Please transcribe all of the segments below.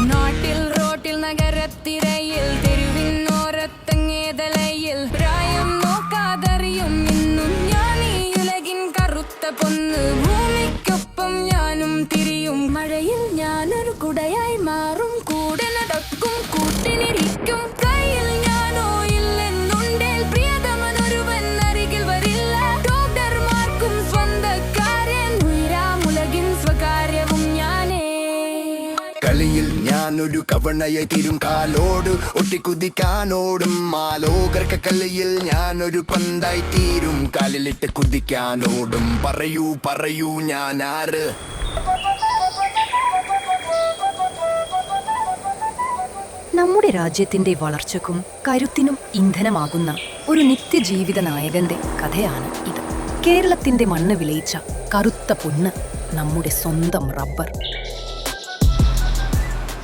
നാട്ടിൽ റോട്ടിൽ നഗരത്തിരയിൽ തെരുവിനോരത്തങ്ങേതലയിൽ പ്രായം നോക്കാതറിയും ഇന്നും ഞാൻ ഈ ഉലകിൻ കറുത്ത പൊന്ന് ഭൂമിക്കൊപ്പം ഞാനും തിരിയും മഴയിൽ ഞാനൊരു കുടയായി മാറും കൂടെ നടക്കും കൂട്ടിനിരിക്കും കയ്യിൽ ഞാനോ ഇല്ലെന്നുണ്ടേൽ പ്രിയതമനൊരുവൻ അരികിൽ വരില്ല ഡോക്ടർമാർക്കും സ്വന്തക്കാരൻ ഉയരാമുലകിൻ സ്വകാര്യവും ഞാനേ കളിയിൽ ഞാനൊരു കവണയായി തീരും കാലോട് ഒട്ടിക്കുതിക്കാനോടും മാലോകർക്ക കളിയിൽ ഞാനൊരു പന്തായി തീരും കാലിലിട്ട് കുതിക്കാനോടും പറയൂ പറയൂ ഞാൻ ആര് നമ്മുടെ രാജ്യത്തിന്റെ വളർച്ചയ്ക്കും കരുത്തിനും ഇന്ധനമാകുന്ന ഒരു നിത്യജീവിത നായകന്റെ കഥയാണ് ഇത്. കേരളത്തിന്റെ മണ്ണ് വിളയിച്ച കറുത്ത പൊന്ന്, നമ്മുടെ സ്വന്തം റബ്ബർ.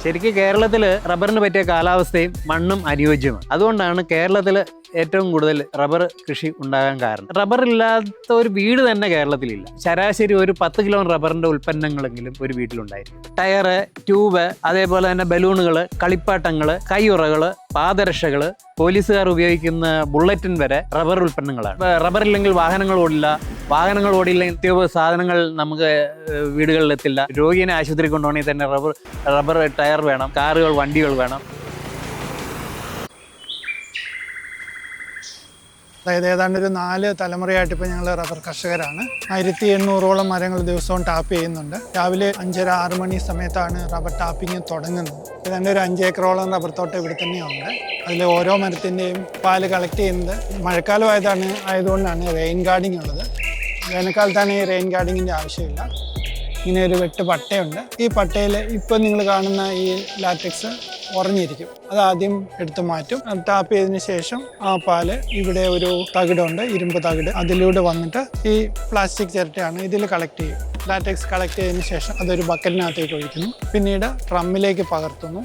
ശരിക്കും കേരളത്തിൽ റബ്ബറിന് പറ്റിയ കാലാവസ്ഥയും മണ്ണും അനുയോജ്യമാണ്. അതുകൊണ്ടാണ് കേരളത്തിൽ ഏറ്റവും കൂടുതൽ റബ്ബർ കൃഷി ഉണ്ടാകാൻ കാരണം. റബ്ബർ ഇല്ലാത്ത ഒരു വീട് തന്നെ കേരളത്തിലില്ല. ശരാശരി ഒരു 10 കിലോ റബ്ബറിന്റെ ഉൽപ്പന്നങ്ങളെങ്കിലും ഒരു വീട്ടിലുണ്ടായിരിക്കും. ടയറ്, ട്യൂബ്, അതേപോലെ തന്നെ ബലൂണുകൾ, കളിപ്പാട്ടങ്ങൾ, കൈയുറകൾ, പാദരക്ഷകൾ, പോലീസുകാർ ഉപയോഗിക്കുന്ന ബുള്ളറ്റിൻ വരെ റബ്ബർ ഉൽപ്പന്നങ്ങളാണ്. റബ്ബർ ഇല്ലെങ്കിൽ വാഹനങ്ങൾ ഓടില്ല, വാഹനങ്ങൾ ഓടിയില്ലെങ്കിൽ നിത്യോപ സാധനങ്ങൾ നമുക്ക് വീടുകളിൽ എത്തില്ല. രോഗിയെ ആശുപത്രി കൊണ്ടുപോകണമെങ്കിൽ തന്നെ റബ്ബർ ടയർ വേണം, കാറുകൾ, വണ്ടികൾ വേണം. അതായത് ഏതാണ്ട് ഒരു 4 തലമുറയായിട്ട് ഇപ്പോൾ ഞങ്ങൾ റബ്ബർ കർഷകരാണ്. 1800ഓളം മരങ്ങൾ ദിവസവും ടാപ്പ് ചെയ്യുന്നുണ്ട്. രാവിലെ 5:30-6 മണി സമയത്താണ് റബ്ബർ ടാപ്പിങ് തുടങ്ങുന്നത്. ഏതാണ്ട് ഒരു 5 ഏക്കറോളം റബ്ബർ തോട്ടം ഇവിടെ തന്നെയുണ്ട്. അതിൽ ഓരോ മരത്തിൻ്റെയും പാല് കളക്ട് ചെയ്യുന്നത് മഴക്കാലം ആയതുകൊണ്ടാണ് റെയിൻ ഗാർഡിങ് ഉള്ളത്. വേനൽക്കാലത്താണ് ഈ റെയിൻ ഗാർഡിങ്ങിൻ്റെ ആവശ്യമില്ല. ഇങ്ങനെ ഒരു വെട്ട് പട്ടയുണ്ട്. ഈ പട്ടയിൽ ഇപ്പോൾ നിങ്ങൾ കാണുന്ന ഈ ലാറ്റക്സ് ഉറഞ്ഞിരിക്കും. അത് ആദ്യം എടുത്ത് മാറ്റും. ടാപ്പ് ചെയ്തതിന് ശേഷം ആ പാല് ഇവിടെ ഒരു തകിടുണ്ട്, ഇരുമ്പ് തകിട്, അതിലൂടെ വന്നിട്ട് ഈ പ്ലാസ്റ്റിക് ചിരട്ടയാണ് ഇതിൽ കളക്ട് ചെയ്യും. ലാറ്റക്സ് കളക്ട് ചെയ്തതിന് ശേഷം അതൊരു ബക്കറ്റിനകത്തേക്ക് ഒഴിക്കുന്നു. പിന്നീട് ഡ്രമ്മിലേക്ക് പകർത്തുന്നു.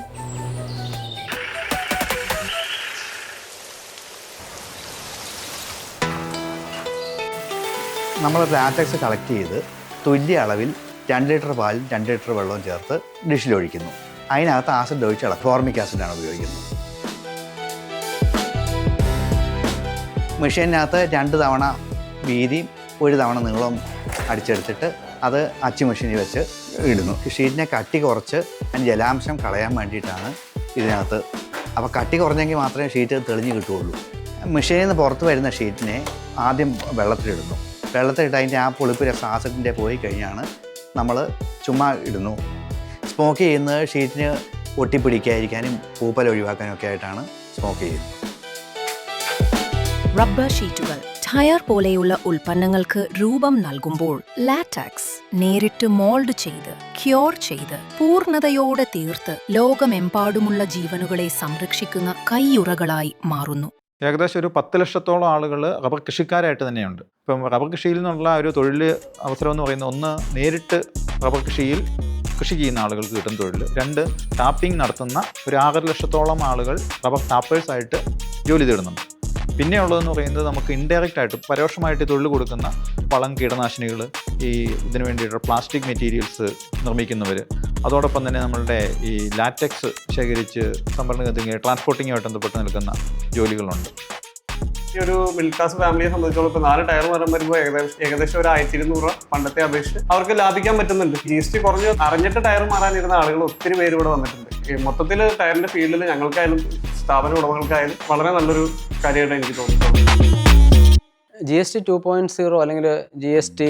നമ്മൾ ലാറ്റക്സ് കളക്ട് ചെയ്ത് തുല്യ അളവിൽ 2 ലിറ്റർ പാലും 2 ലിറ്റർ വെള്ളവും ചേർത്ത് ഡിഷിലൊഴിക്കുന്നു. അതിനകത്ത് ആസിഡ് ഒഴിച്ചുള്ള ഫോർമിക് ആസിഡാണ് ഉപയോഗിക്കുന്നത്. മെഷീനകത്ത് 2 തവണ വീതിയും 1 തവണ നീളവും അടിച്ചെടുത്തിട്ട് അത് അച്ചു മെഷീനിൽ വെച്ച് ഇടുന്നു. ഷീറ്റിനെ കട്ടി കുറച്ച് ജലാംശം കളയാൻ വേണ്ടിയിട്ടാണ് ഇതിനകത്ത്. അപ്പോൾ കട്ടി കുറഞ്ഞെങ്കിൽ മാത്രമേ ഷീറ്റ് തെളിഞ്ഞ് കിട്ടുകയുള്ളൂ. മെഷീനിൽ നിന്ന് പുറത്ത് വരുന്ന ഷീറ്റിനെ ആദ്യം വെള്ളത്തിലിടുന്നു. വെള്ളത്തിലിട്ട് അതിൻ്റെ ആ പുളിപ്പ് രസം ആസിഡിൻ്റെ പോയി കഴിഞ്ഞാണ് നമ്മൾ ചുമ്മാ ഇടുന്നു. സ്മോക്ക് ചെയ്യുന്നത് ഷീറ്റിന് ഒട്ടിപ്പിടിക്കാതിരിക്കാനും പൂപ്പൽ ഒഴിവാക്കാനും ഒക്കെ ആയിട്ടാണ് സ്മോക്ക് ചെയ്യുന്നത്. റബ്ബർ ഷീറ്റുകൾ, ടയർ പോലെയുള്ള ഉൽപ്പന്നങ്ങൾക്ക് രൂപം നൽകുമ്പോൾ ലാറ്റക്സ് നേരിട്ട് മോൾഡ് ചെയ്ത്, ക്യൂർ ചെയ്ത്, പൂർണ്ണതയോടെ തീർത്ത് ലോകമെമ്പാടുമുള്ള ജീവനുകളെ സംരക്ഷിക്കുന്ന കൈയുറകളായി മാറുന്നു. ഏകദേശം ഒരു 10 ലക്ഷത്തോളം ആളുകൾ റബ്ബർ കൃഷിക്കാരായിട്ട് തന്നെയുണ്ട്. ഇപ്പം റബ്ബർ കൃഷിയിൽ നിന്നുള്ള ഒരു തൊഴിൽ അവസരം എന്ന് പറയുന്നത്, ഒന്ന് നേരിട്ട് റബ്ബർ കൃഷിയിൽ കൃഷി ചെയ്യുന്ന ആളുകൾക്ക് കിട്ടുന്ന തൊഴിൽ, 2 ടാപ്പിംഗ് നടത്തുന്ന ഒരു 6 ലക്ഷത്തോളം ആളുകൾ റബ്ബർ ടാപ്പേഴ്സായിട്ട് ജോലി തേടുന്നുണ്ട്. പിന്നെ ഉള്ളതെന്ന് പറയുന്നത് നമുക്ക് ഇൻഡയറക്റ്റ് ആയിട്ട് പരോക്ഷമായിട്ട് തൊഴിൽ കൊടുക്കുന്ന വളം, കീടനാശിനികൾ, ഈ ഇതിനു വേണ്ടിയിട്ട് പ്ലാസ്റ്റിക് മെറ്റീരിയൽസ് നിർമ്മിക്കുന്നവർ, അതോടൊപ്പം തന്നെ നമ്മളുടെ ഈ ലാറ്റക്സ് ശേഖരിച്ച് സംഭരണത്തിന് ട്രാൻസ്പോർട്ടിങ്ങുമായിട്ട് ബന്ധപ്പെട്ട് നിൽക്കുന്ന ജോലികളുണ്ട്. ഈ ഒരു മിഡിൽ ക്ലാസ് ഫാമിലിയെ സംബന്ധിച്ചോളം ഇപ്പോൾ 4 ടയർ മരം വരുമ്പോൾ ഏകദേശം ഒരു 1200 രൂപ പണ്ടത്തെ അപേക്ഷിച്ച് അവർക്ക് ലാഭിക്കാൻ പറ്റുന്നുണ്ട്. GST കുറഞ്ഞ് അറിഞ്ഞിട്ട് ടയർ മാറാനിരുന്ന ആളുകൾ ഒത്തിരി പേര് ഇവിടെ വന്നിട്ടുണ്ട്. മൊത്തത്തിൽ ടയറിന്റെ ഫീൽഡിൽ ഞങ്ങൾക്കായാലും സ്ഥാപന ഉടമകൾക്കായാലും വളരെ നല്ലൊരു കാര്യമായിട്ട് എനിക്ക് തോന്നിയിട്ടുണ്ട്. GST 2.0 അല്ലെങ്കിൽ GST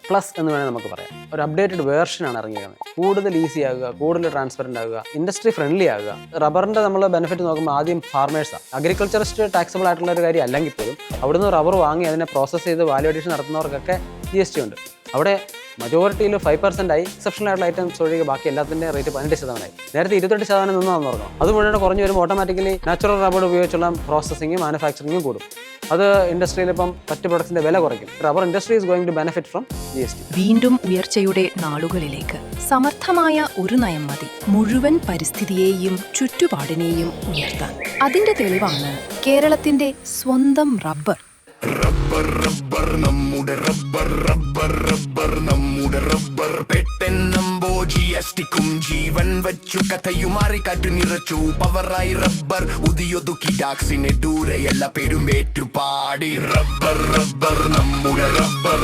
പ്ലസ് എന്ന് വേണമെങ്കിൽ നമുക്ക് പറയാം. ഒരു അപ്ഡേറ്റഡ് വേർഷനാണ് ഇറങ്ങിയത്. കൂടുതൽ ഈസി ആകുക, കൂടുതൽ ട്രാൻസ്പെറൻ്റ് ആകുക, ഇൻഡസ്ട്രി ഫ്രണ്ട്ലി ആകുക. റബ്ബറിൻ്റെ നമ്മൾ ബെനിഫിറ്റ് നോക്കുമ്പോൾ ആദ്യം ഫാർമേഴ്സാണ്. അഗ്രികൾച്ചറിസ്റ്റ് ടാക്സബിൾ ആയിട്ടുള്ള ഒരു കാര്യം അല്ലെങ്കിൽ പോലും അവിടുന്ന് റബ്ബർ വാങ്ങി അതിനെ പ്രോസസ്സ് ചെയ്ത് വാല്യൂ അഡീഷൻ നടത്തുന്നവർക്കൊക്കെ GST ഉണ്ട്. അവിടെ മജോറിറ്റിയിൽ 5% ആയി. എക്സെപ്ഷണൽ ആയിട്ടുള്ള ഐറ്റംസ് ഒഴികെ ബാക്കി എല്ലാത്തിൻ്റെ റേറ്റ് 18% ആയി. നേരത്തെ 28% നിന്നാന്ന് പറഞ്ഞു. അത് മുഴുവൻ കുറഞ്ഞ് വരുമ്പോൾ ഓട്ടോമാറ്റിക്കലി നാച്ചുറൽ റബ്ബർ ഉപയോഗിച്ചുള്ള പ്രോസസ്സിങ്ങും മാനുഫാക്ചറിങ്ങും കൂടും. അത് ഇൻഡസ്ട്രിയിൽ ഇപ്പം മറ്റ് പ്രൊഡക്ട്സിന്റെ വില കുറയ്ക്കും. Rubber industry is going to benefit from GST. വീണ്ടും ഉയർച്ചയുടെ നാളുകളിലേക്ക് സമർത്ഥമായ ഒരു നയം മതി മുഴുവൻ പരിസ്ഥിതിയെയും ചുറ്റുപാടിനെയും ഉയർത്താൻ. അതിന്റെ തെളിവാണ് കേരളത്തിന്റെ സ്വന്തം റബ്ബർ. റബ്ബർ റബ്ബർ നമ്മുടെ റബ്ബർ റബ്ബർ ജീവൻ വച്ചു കഥയുമാറി കാറ്റു നിറച്ചു പവറായി റബ്ബർ ഉദിയൊതുക്കി ഡാക്സിനെ ദൂരെ എല്ലാ പേരും ഏറ്റുപാടി റബ്ബർ റബ്ബർ നമ്മുടെ റബ്ബർ